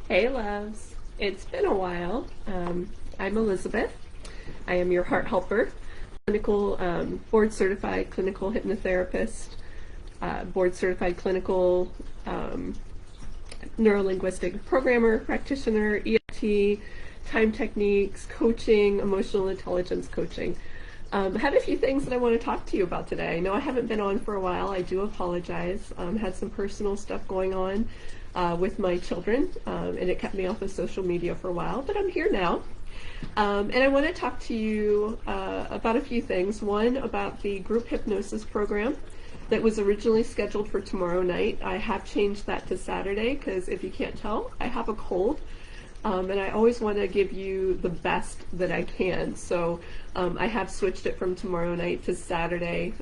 Hey loves, it's been a while. I'm Elizabeth. I am your heart helper, clinical board certified clinical hypnotherapist, board certified clinical um, neurolinguistic programmer, practitioner, EFT, time techniques, coaching, emotional intelligence coaching. I have a few things that I want to talk to you about today. I know I haven't been on for a while. I do apologize. Had some personal stuff going on with my children, and it kept me off of social media for a while, but I'm here now. And I want to talk to you about a few things. One, about the group hypnosis program that was originally scheduled for tomorrow night. I have changed that to Saturday because if you can't tell, I have a cold. And I always want to give you the best that I can. So I have switched it from tomorrow night to Saturday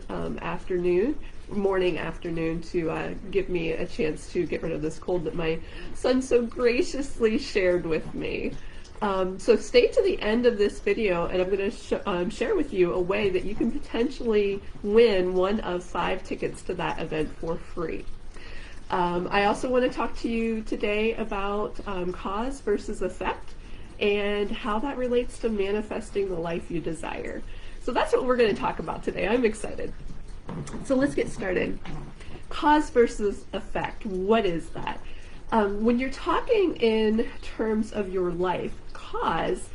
morning afternoon, to give me a chance to get rid of this cold that my son so graciously shared with me. So stay to the end of this video, and I'm going to share with you a way that you can potentially win one of 5 tickets to that event for free. I also want to talk to you today about cause versus effect and how that relates to manifesting the life you desire. So that's what we're going to talk about today. I'm excited. So let's get started. Cause versus effect. What is that? When you're talking in terms of your life, cause,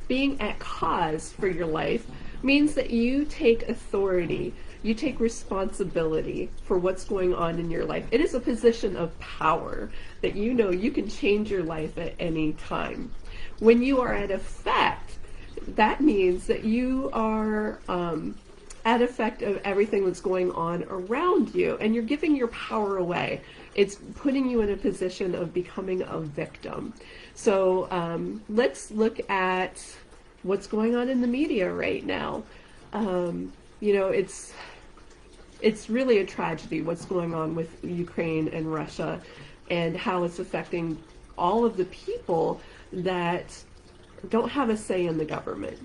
being at cause for your life, means that you take authority. You take responsibility for what's going on in your life. It is a position of power that you know you can change your life at any time. When you are at effect, that means that you are at effect of everything that's going on around you, and you're giving your power away. It's putting you in a position of becoming a victim. So let's look at what's going on in the media right now. You know, it's really a tragedy what's going on with Ukraine and Russia, and how it's affecting all of the people that don't have a say in the government.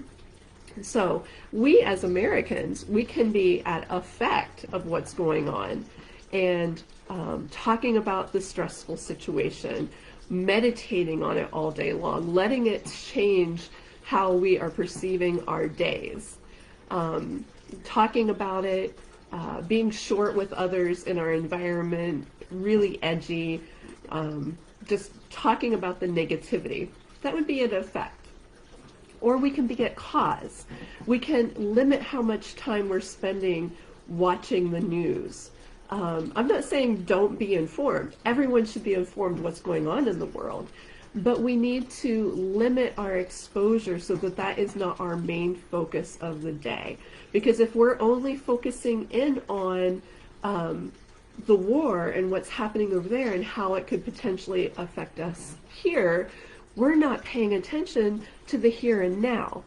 So we as Americans, we can be at effect of what's going on, and talking about the stressful situation, meditating on it all day long, letting it change how we are perceiving our days, talking about it, being short with others in our environment, really edgy, just talking about the negativity. That would be an effect. Or we can be at cause. We can limit how much time we're spending watching the news. I'm not saying don't be informed. Everyone should be informed what's going on in the world. But we need to limit our exposure so that that is not our main focus of the day. Because if we're only focusing in on the war and what's happening over there and how it could potentially affect us here, we're not paying attention to the here and now.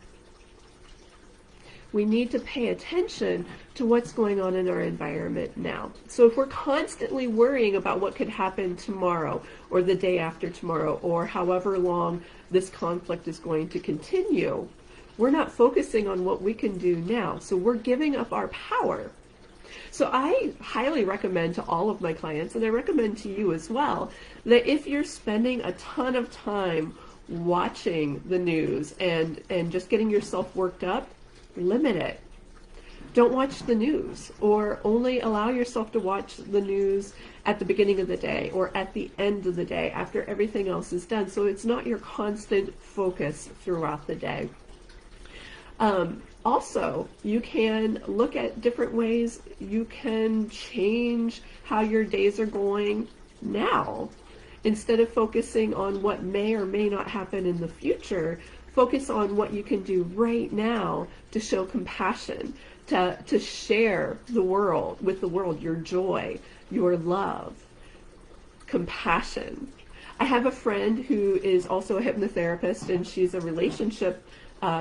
We need to pay attention to what's going on in our environment now. So if we're constantly worrying about what could happen tomorrow or the day after tomorrow or however long this conflict is going to continue, we're not focusing on what we can do now. So we're giving up our power. So I highly recommend to all of my clients, and I recommend to you as well, that if you're spending a ton of time watching the news and just getting yourself worked up, limit it. Don't watch the news, or only allow yourself to watch the news at the beginning of the day or at the end of the day after everything else is done, so it's not your constant focus throughout the day. Also, you can look at different ways you can change how your days are going now. Instead of focusing on what may or may not happen in the future, focus on what you can do right now to show compassion, to share the world with the world, your joy, your love, compassion. I have a friend who is also a hypnotherapist, and she's a relationship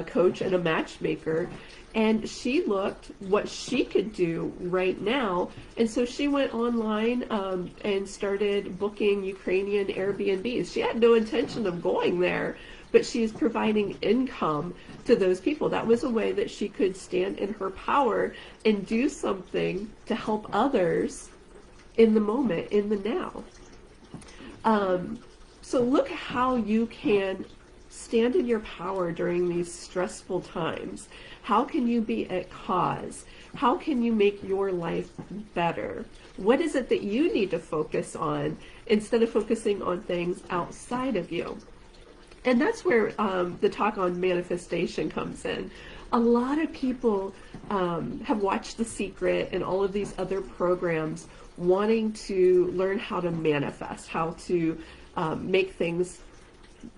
coach and a matchmaker, and she looked what she could do right now, and so she went online and started booking Ukrainian Airbnbs. She had no intention of going there, but she's providing income to those people. That was a way that she could stand in her power and do something to help others in the moment, in the now. So look how you can stand in your power during these stressful times. How can you be at cause? How can you make your life better? What is it that you need to focus on instead of focusing on things outside of you? And that's where the talk on manifestation comes in. A lot of people have watched The Secret and all of these other programs wanting to learn how to manifest, how to make things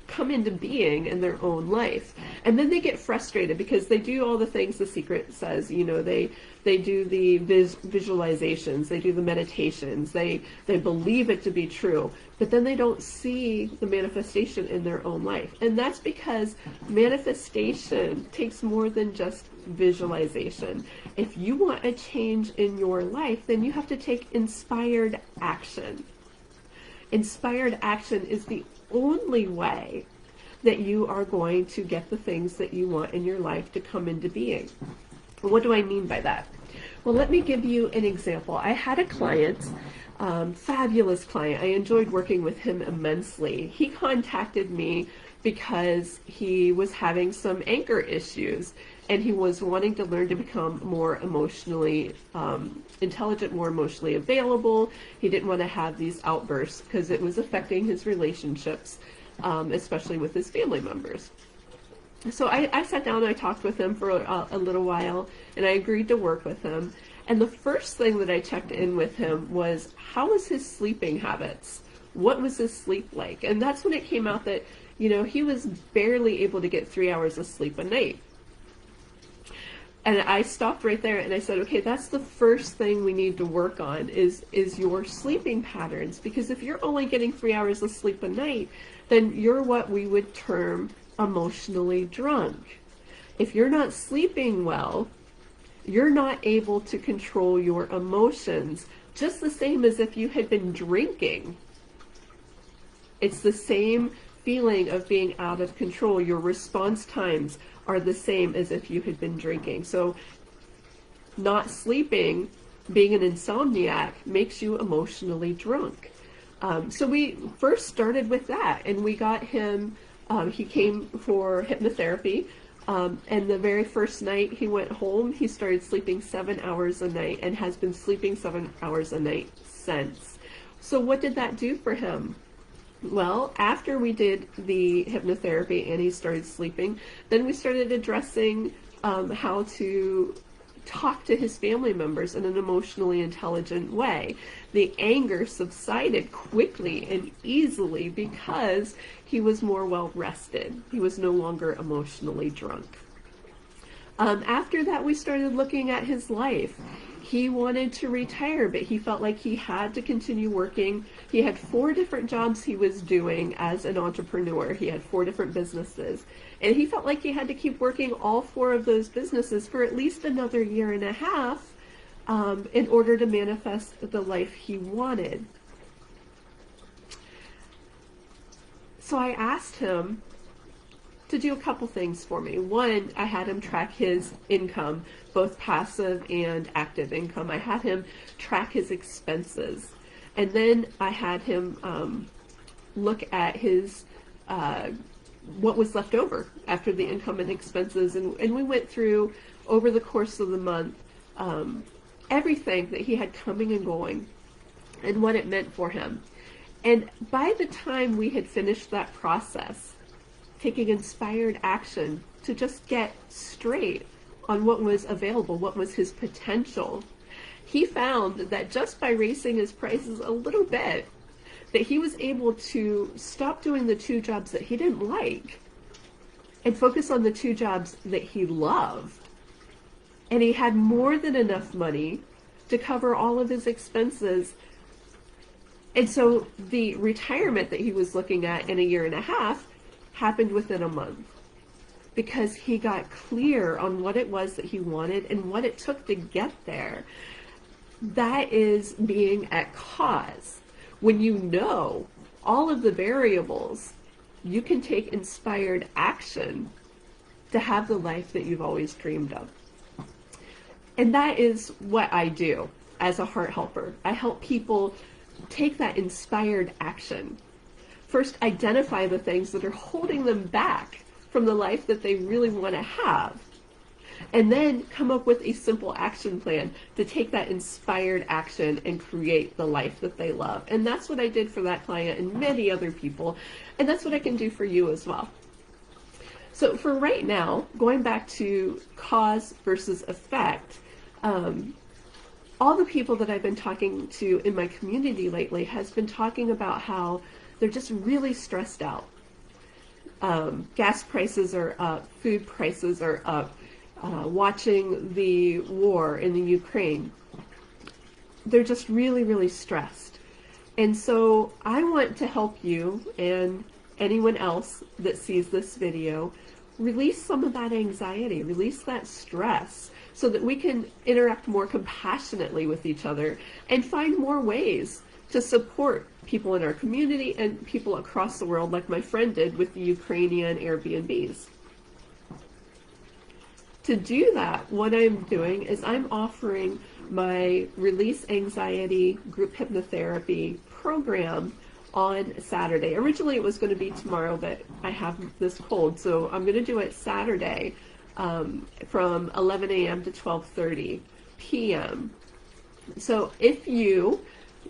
come into being in their own life. And then they get frustrated because they do all the things The Secret says. You know, they do the visualizations, they do the meditations, they believe it to be true, but then they don't see the manifestation in their own life. And that's because manifestation takes more than just visualization. If you want a change in your life, then you have to take inspired action. Inspired action is the only way that you are going to get the things that you want in your life to come into being. What do I mean by that? Well, let me give you an example. I had a client, fabulous client. I enjoyed working with him immensely. He contacted me because he was having some anger issues and he was wanting to learn to become more emotionally intelligent, more emotionally available. He didn't want to have these outbursts because it was affecting his relationships, especially with his family members. So I sat down and I talked with him for a little while, and I agreed to work with him. And the first thing that I checked in with him was, how was his sleeping habits? What was his sleep like? And that's when it came out that, you know, he was barely able to get 3 hours of sleep a night. And I stopped right there and I said, okay, that's the first thing we need to work on is your sleeping patterns. Because if you're only getting 3 hours of sleep a night, then you're what we would term emotionally drunk. If you're not sleeping well, you're not able to control your emotions, just the same as if you had been drinking. It's the same feeling of being out of control. Your response times are the same as if you had been drinking. So not sleeping, being an insomniac, makes you emotionally drunk. So we first started with that, and we got him, he came for hypnotherapy, and the very first night he went home, he started sleeping 7 hours a night and has been sleeping 7 hours a night since. So what did that do for him? Well, after we did the hypnotherapy and he started sleeping, then we started addressing how to talk to his family members in an emotionally intelligent way. The anger subsided quickly and easily because he was more well rested. He was no longer emotionally drunk. After that, we started looking at his life. He wanted to retire, but he felt like he had to continue working. He had 4 different jobs he was doing as an entrepreneur. He had 4 different businesses. And he felt like he had to keep working all 4 of those businesses for at least another 1.5 years in order to manifest the life he wanted. So I asked him to do a couple things for me. One, I had him track his income, both passive and active income. I had him track his expenses. And then I had him look at his what was left over after the income and expenses. And we went through, over the course of the month, everything that he had coming and going and what it meant for him. And by the time we had finished that process, taking inspired action to just get straight on what was available, what was his potential, he found that just by raising his prices a little bit, that he was able to stop doing the 2 jobs that he didn't like and focus on the 2 jobs that he loved. And he had more than enough money to cover all of his expenses. And so the retirement that he was looking at in 1.5 years happened within a month, because he got clear on what it was that he wanted and what it took to get there. That is being at cause. When you know all of the variables, you can take inspired action to have the life that you've always dreamed of. And that is what I do as a heart helper. I help people take that inspired action. first identify the things that are holding them back from the life that they really want to have. And then come up with a simple action plan to take that inspired action and create the life that they love. And that's what I did for that client and many other people. And that's what I can do for you as well. So for right now, going back to cause versus effect, all the people that I've been talking to in my community lately has been talking about how they're just really stressed out. Gas prices are up, food prices are up, watching the war in the Ukraine. They're just really, really stressed. And so I want to help you and anyone else that sees this video release some of that anxiety, release that stress, so that we can interact more compassionately with each other and find more ways to support people in our community and people across the world, like my friend did with the Ukrainian Airbnbs. To do that, what I'm doing is I'm offering my Release Anxiety Group Hypnotherapy program on Saturday. Originally it was going to be tomorrow, but I have this cold, so I'm going to do it Saturday from 11 a.m. to 12:30 p.m. So if you,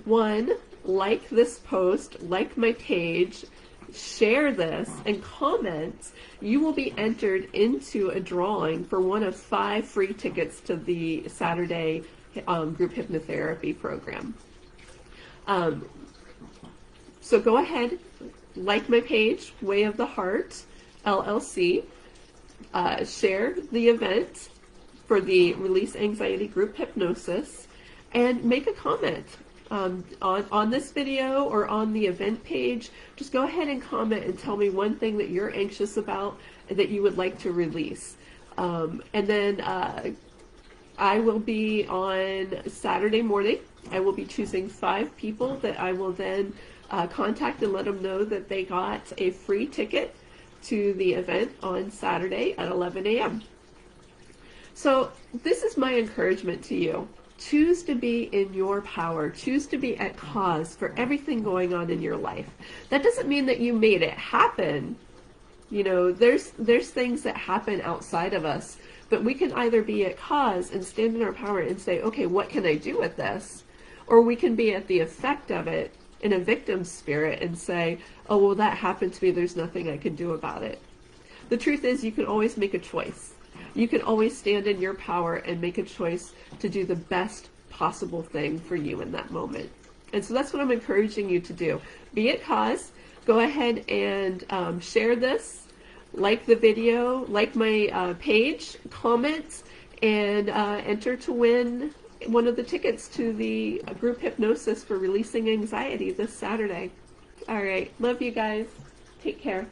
one, like this post, like my page, share this, and comment, you will be entered into a drawing for one of 5 free tickets to the Saturday group hypnotherapy program. So go ahead, like my page, Way of the Heart, LLC, share the event for the Release Anxiety Group Hypnosis, and make a comment on this video or on the event page. Just go ahead and comment and tell me one thing that you're anxious about that you would like to release. And then I will be on Saturday morning. I will be choosing 5 people that I will then contact and let them know that they got a free ticket to the event on Saturday at 11 a.m. So this is my encouragement to you. Choose to be in your power. Choose to be at cause for everything going on in your life. That doesn't mean that you made it happen. You know, there's things that happen outside of us, but we can either be at cause and stand in our power and say, okay, what can I do with this? Or we can be at the effect of it in a victim spirit and say, oh, well, that happened to me. There's nothing I can do about it. The truth is, you can always make a choice. You can always stand in your power and make a choice to do the best possible thing for you in that moment. And so that's what I'm encouraging you to do. Be at cause. Go ahead and share this, like the video, like my page, comment, and enter to win one of the tickets to the group hypnosis for Releasing Anxiety this Saturday. All right. Love you guys. Take care.